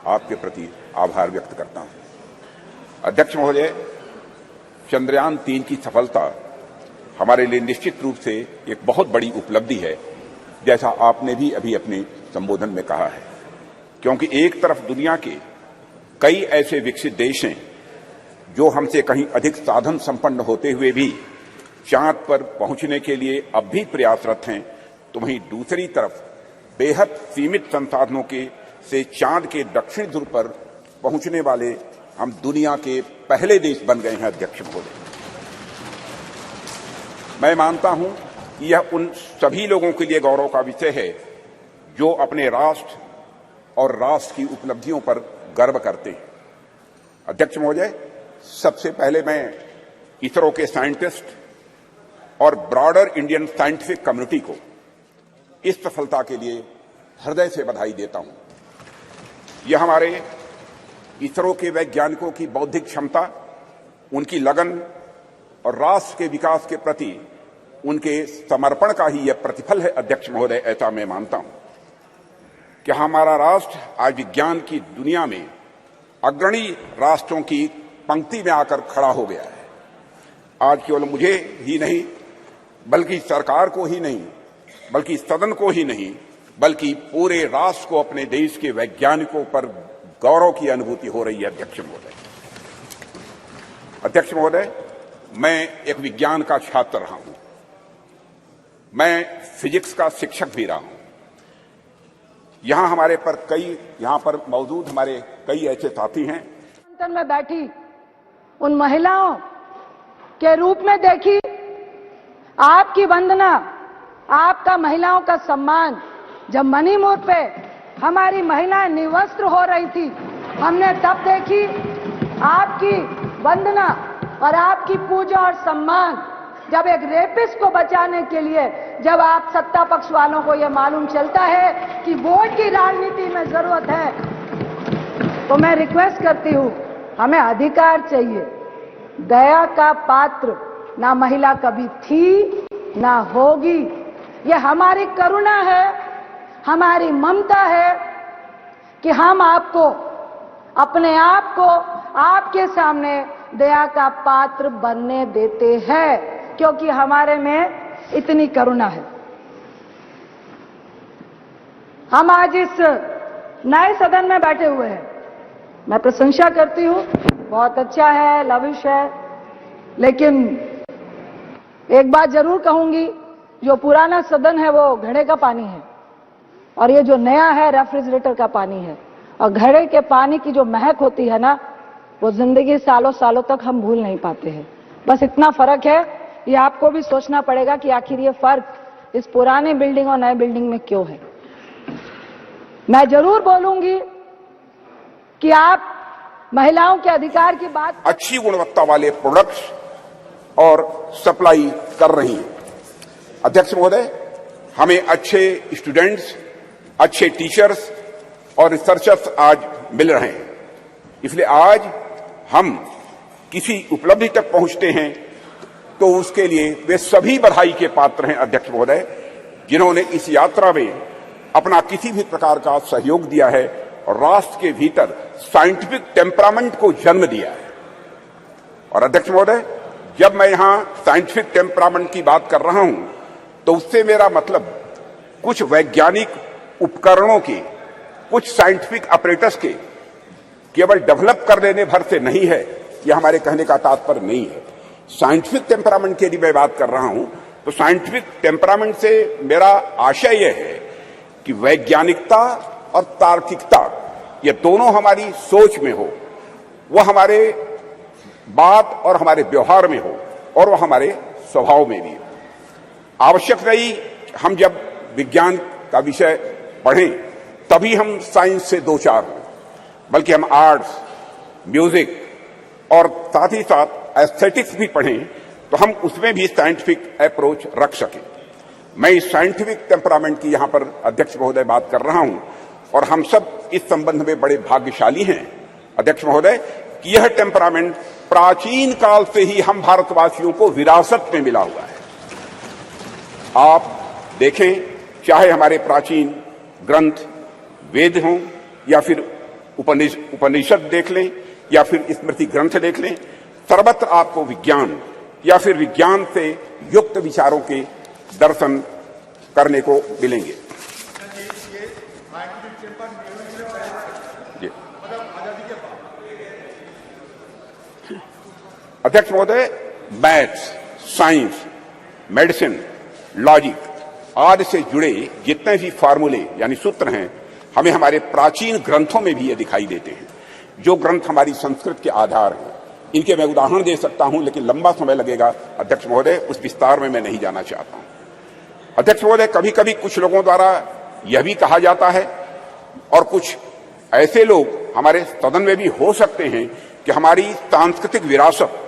आपके प्रति आभार व्यक्त करता हूं। अध्यक्ष महोदय, चंद्रयान-3 की सफलता हमारे लिए निश्चित रूप से एक बहुत बड़ी उपलब्धि है, जैसा आपने भी अभी अपने संबोधन में कहा है, क्योंकि एक तरफ दुनिया के कई ऐसे विकसित देश हैं जो हमसे कहीं अधिक साधन संपन्न होते हुए भी चांद पर पहुंचने के लिए अब भी प्रयासरत हैं, तो वहीं दूसरी तरफ बेहद सीमित संसाधनों के से चांद के दक्षिण ध्रुव पर पहुंचने वाले हम दुनिया के पहले देश बन गए हैं। अध्यक्ष महोदय, मैं मानता हूं कि यह उन सभी लोगों के लिए गौरव का विषय है जो अपने राष्ट्र और राष्ट्र की उपलब्धियों पर गर्व करते हैं। अध्यक्ष महोदय, सबसे पहले मैं इसरो के साइंटिस्ट और ब्रॉडर इंडियन साइंटिफिक कम्युनिटी को इस सफलता के लिए हृदय से बधाई देता हूं। यह हमारे इसरो के वैज्ञानिकों की बौद्धिक क्षमता, उनकी लगन और राष्ट्र के विकास के प्रति उनके समर्पण का ही यह प्रतिफल है। अध्यक्ष महोदय, ऐसा मैं मानता हूं कि हमारा राष्ट्र आज विज्ञान की दुनिया में अग्रणी राष्ट्रों की पंक्ति में आकर खड़ा हो गया है। आज केवल मुझे ही नहीं, बल्कि सरकार को ही नहीं, बल्कि सदन को ही नहीं, बल्कि पूरे राष्ट्र को अपने देश के वैज्ञानिकों पर गौरव की अनुभूति हो रही है। अध्यक्ष महोदय, मैं एक विज्ञान का छात्र रहा हूं, मैं फिजिक्स का शिक्षक भी रहा हूं। यहां पर मौजूद हमारे कई ऐसे साथी हैं में बैठी उन महिलाओं के रूप में देखी आपकी वंदना, आपका महिलाओं का सम्मान। जब मणिपुर पे हमारी महिलाएं निवस्त्र हो रही थी, हमने तब देखी आपकी वंदना और आपकी पूजा और सम्मान। जब एक रेपिस्ट को बचाने के लिए जब आप सत्ता पक्ष वालों को यह मालूम चलता है कि वोट की राजनीति में जरूरत है, तो मैं रिक्वेस्ट करती हूं, हमें अधिकार चाहिए। दया का पात्र ना महिला कभी थी ना होगी। यह हमारी करुणा है, हमारी ममता है कि हम आपको, अपने आप को आपके सामने दया का पात्र बनने देते हैं, क्योंकि हमारे में इतनी करुणा है। हम आज इस नए सदन में बैठे हुए हैं, मैं प्रशंसा करती हूं, बहुत अच्छा है, लविश है, लेकिन एक बात जरूर कहूंगी, जो पुराना सदन है वो घड़े का पानी है और ये जो नया है रेफ्रिजरेटर का पानी है। और घड़े के पानी की जो महक होती है ना, वो जिंदगी सालों सालों तक हम भूल नहीं पाते हैं। बस इतना फर्क है, ये आपको भी सोचना पड़ेगा कि आखिर ये फर्क इस पुराने बिल्डिंग और नए बिल्डिंग में क्यों है। मैं जरूर बोलूंगी कि आप महिलाओं के अधिकार की बात, अच्छी गुणवत्ता वाले प्रोडक्ट्स और सप्लाई कर रही हैं। अध्यक्ष महोदय, हमें अच्छे स्टूडेंट्स, अच्छे टीचर्स और रिसर्चर्स आज मिल रहे हैं। इसलिए आज हम किसी उपलब्धि तक पहुंचते हैं तो उसके लिए वे सभी बधाई के पात्र हैं। अध्यक्ष महोदय, जिन्होंने इस यात्रा में अपना किसी भी प्रकार का सहयोग दिया है और राष्ट्र के भीतर साइंटिफिक टेम्परामेंट को जन्म दिया है। और अध्यक्ष महोदय, जब मैं यहां साइंटिफिक टेम्परामेंट की बात कर रहा हूं तो उससे मेरा मतलब कुछ वैज्ञानिक उपकरणों के, कुछ साइंटिफिक अपरेटस के केवल डेवलप कर लेने भर से नहीं है, यह हमारे कहने का तात्पर्य नहीं है। साइंटिफिक टेम्परामेंट की यदि मैं बात कर रहा हूं तो साइंटिफिक टेम्परामेंट से मेरा आशय यह है कि वैज्ञानिकता और तार्किकता ये दोनों हमारी सोच में हो, वह हमारे बात और हमारे व्यवहार में हो और वह हमारे स्वभाव में भी हो। आवश्यक नहीं हम जब विज्ञान का विषय पढ़ें तभी हम साइंस से दो चार हों, बल्कि हम आर्ट्स, म्यूजिक और साथ ही साथ एस्थेटिक्स भी पढ़ें तो हम उसमें भी साइंटिफिक अप्रोच रख सकें। मैं इस साइंटिफिक टेम्परामेंट की यहां पर अध्यक्ष महोदय बात कर रहा हूं और हम सब इस संबंध में बड़े भाग्यशाली हैं अध्यक्ष महोदय कि यह टेम्परामेंट प्राचीन काल से ही हम भारतवासियों को विरासत में मिला हुआ है। आप देखें, चाहे हमारे प्राचीन ग्रंथ वेद हों या फिर उपनिषद देख लें या फिर स्मृति ग्रंथ देख लें, सर्वत्र आपको विज्ञान या फिर विज्ञान से युक्त विचारों के दर्शन करने को मिलेंगे। अध्यक्ष महोदय, मैथ्स, साइंस, मेडिसिन, लॉजिक आदि से जुड़े जितने भी फार्मूले यानी सूत्र हैं, हमें हमारे प्राचीन ग्रंथों में भी ये दिखाई देते हैं, जो ग्रंथ हमारी संस्कृत के आधार हैं। इनके मैं उदाहरण दे सकता हूं, लेकिन लंबा समय लगेगा अध्यक्ष महोदय, उस विस्तार में मैं नहीं जाना चाहता हूं। अध्यक्ष महोदय, कभी कभी कुछ लोगों द्वारा यह भी कहा जाता है और कुछ ऐसे लोग हमारे सदन में भी हो सकते हैं कि हमारी सांस्कृतिक विरासत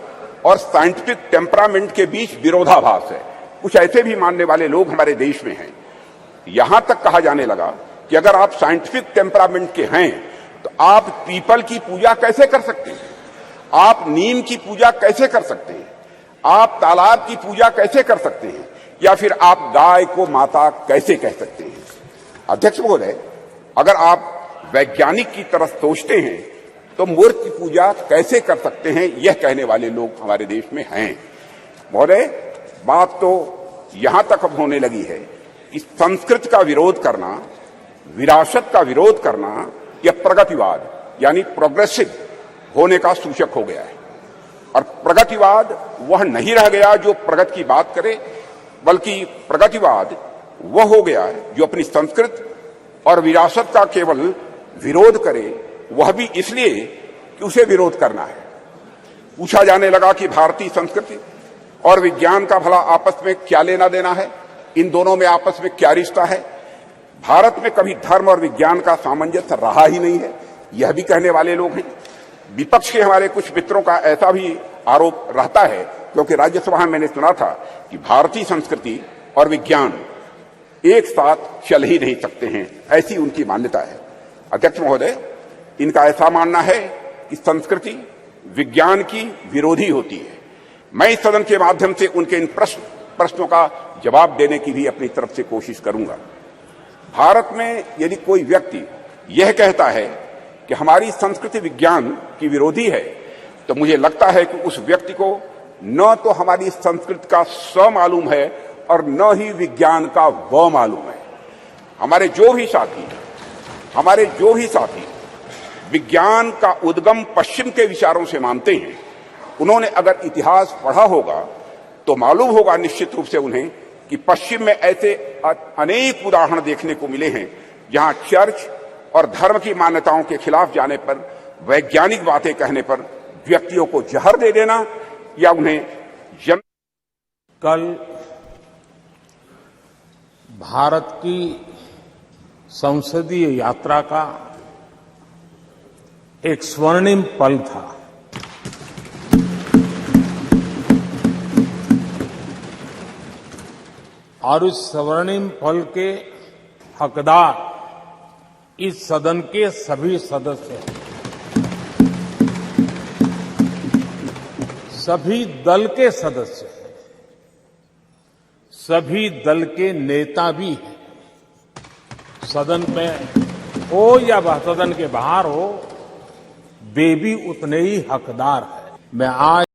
और साइंटिफिक टेम्परामेंट के बीच विरोधाभास है। कुछ ऐसे भी मानने वाले लोग हमारे देश में हैं। यहां तक कहा जाने लगा कि अगर आप साइंटिफिक टेम्परामेंट के हैं तो आप पीपल की पूजा कैसे कर सकते हैं, आप नीम की पूजा कैसे कर सकते हैं, आप तालाब की पूजा कैसे कर सकते हैं, या फिर आप गाय को माता कैसे कह सकते हैं। अध्यक्ष महोदय, अगर आप वैज्ञानिक की तरह सोचते हैं तो मूर्ति पूजा कैसे कर सकते हैं, यह कहने वाले लोग हमारे देश में हैं। महोदय, बात तो यहां तक अब होने लगी है कि संस्कृत का विरोध करना, विरासत का विरोध करना, यह प्रगतिवाद यानी प्रोग्रेसिव होने का सूचक हो गया है। और प्रगतिवाद वह नहीं रह गया जो प्रगति की बात करे, बल्कि प्रगतिवाद वह हो गया जो अपनी संस्कृत और विरासत का केवल विरोध करे, वह भी इसलिए कि उसे विरोध करना है। पूछा जाने लगा कि भारतीय संस्कृति और विज्ञान का भला आपस में क्या लेना देना है, इन दोनों में आपस में क्या रिश्ता है। भारत में कभी धर्म और विज्ञान का सामंजस्य रहा ही नहीं है, यह भी कहने वाले लोग हैं। विपक्ष के हमारे कुछ मित्रों का ऐसा भी आरोप रहता है, क्योंकि राज्यसभा में मैंने सुना था कि भारतीय संस्कृति और विज्ञान एक साथ चल ही नहीं सकते हैं, ऐसी उनकी मान्यता है। अध्यक्ष महोदय, इनका ऐसा मानना है कि संस्कृति विज्ञान की विरोधी होती है। मैं इस सदन के माध्यम से उनके इन प्रश्नों का जवाब देने की भी अपनी तरफ से कोशिश करूंगा। भारत में यदि कोई व्यक्ति यह कहता है कि हमारी संस्कृति विज्ञान की विरोधी है, तो मुझे लगता है कि उस व्यक्ति को न तो हमारी संस्कृति का स मालूम है और न ही विज्ञान का व मालूम है। हमारे जो भी साथी विज्ञान का उद्गम पश्चिम के विचारों से मानते हैं, उन्होंने अगर इतिहास पढ़ा होगा तो मालूम होगा निश्चित रूप से उन्हें कि पश्चिम में ऐसे अनेक उदाहरण देखने को मिले हैं जहां चर्च और धर्म की मान्यताओं के खिलाफ जाने पर, वैज्ञानिक बातें कहने पर व्यक्तियों को जहर दे देना या उन्हें कल भारत की संसदीय यात्रा का एक स्वर्णिम पल था। और इस स्वर्णिम पल के हकदार इस सदन के सभी सदस्य हैं। सभी दल के सदस्य हैं, सभी दल के नेता भी हैं। सदन में हो या वह सदन के बाहर हो, वे भी उतने ही हकदार हैं। मैं आज